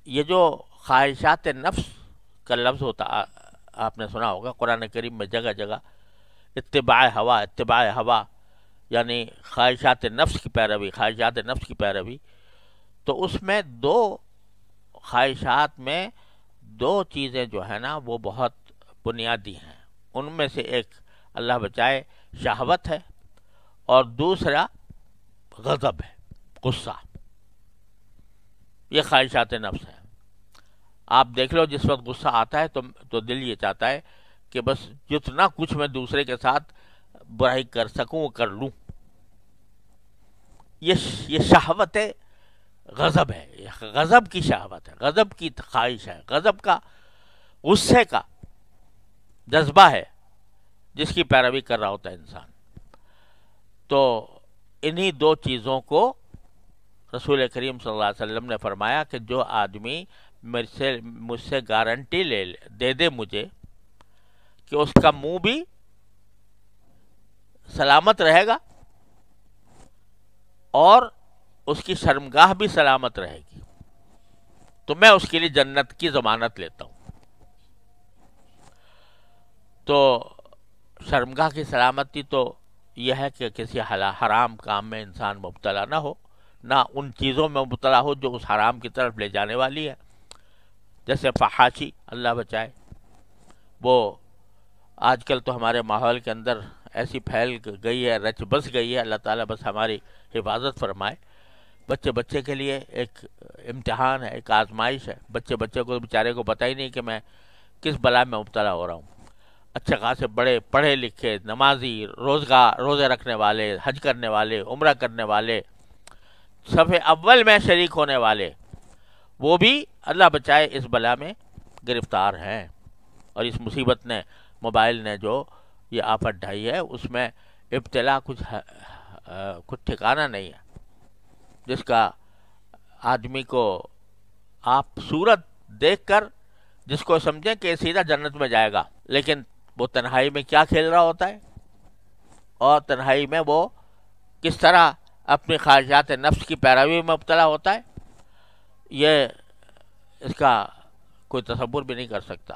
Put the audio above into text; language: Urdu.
یہ جو خواہشات نفس کا لفظ ہوتا آپ نے سنا ہوگا قرآن کریم میں جگہ جگہ، اتباع ہوا، یعنی خواہشات نفس کی پیروی، خواہشات نفس کی پیروی. تو اس میں دو خواہشات میں دو چیزیں جو ہے نا وہ بہت بنیادی ہیں. ان میں سے ایک اللہ بچائے شہوت ہے، اور دوسرا غضب ہے، غصہ. یہ خواہشات نفس ہیں. آپ دیکھ لو جس وقت غصہ آتا ہے تو دل یہ چاہتا ہے کہ بس جتنا کچھ میں دوسرے کے ساتھ برائی کر سکوں وہ کر لوں. یہ شہوت غضب ہے، یہ غضب کی شہوت ہے، غضب کی خواہش ہے، غضب کا، غصے کا جذبہ ہے جس کی پیروی کر رہا ہوتا ہے انسان. تو انہی دو چیزوں کو رسول کریم صلی اللہ علیہ وسلم نے فرمایا کہ جو آدمی مجھ سے گارنٹی دے دے مجھے کہ اس کا منہ بھی سلامت رہے گا اور اس کی شرمگاہ بھی سلامت رہے گی، تو میں اس کے لیے جنت کی ضمانت لیتا ہوں. تو شرمگاہ کی سلامتی تو یہ ہے کہ کسی حرام کام میں انسان مبتلا نہ ہو، نہ ان چیزوں میں مبتلا ہو جو اس حرام کی طرف لے جانے والی ہے، جیسے فحاشی، اللہ بچائے. وہ آج کل تو ہمارے ماحول کے اندر ایسی پھیل گئی ہے، رچ بس گئی ہے. اللہ تعالیٰ بس ہماری حفاظت فرمائے. بچے کے لیے ایک امتحان ہے، ایک آزمائش ہے. بچے کو بیچارے کو پتہ ہی نہیں کہ میں کس بلا میں مبتلا ہو رہا ہوں. اچھے خاصے بڑے پڑھے لکھے نمازی، روزے رکھنے والے، حج کرنے والے، عمرہ کرنے والے، صف اول میں شریک ہونے والے، وہ بھی اللہ بچائے اس بلا میں گرفتار ہیں. اور اس مصیبت نے، موبائل نے جو یہ آفت ڈھائی ہے، اس میں ابتلا کچھ ٹھکانہ نہیں ہے، جس کا آدمی کو آپ صورت دیکھ کر جس کو سمجھیں کہ سیدھا جنت میں جائے گا، لیکن وہ تنہائی میں کیا کھیل رہا ہوتا ہے، اور تنہائی میں وہ کس طرح اپنی خواہشات نفس کی پیروی میں مبتلا ہوتا ہے، یہ اس کا کوئی تصور بھی نہیں کر سکتا.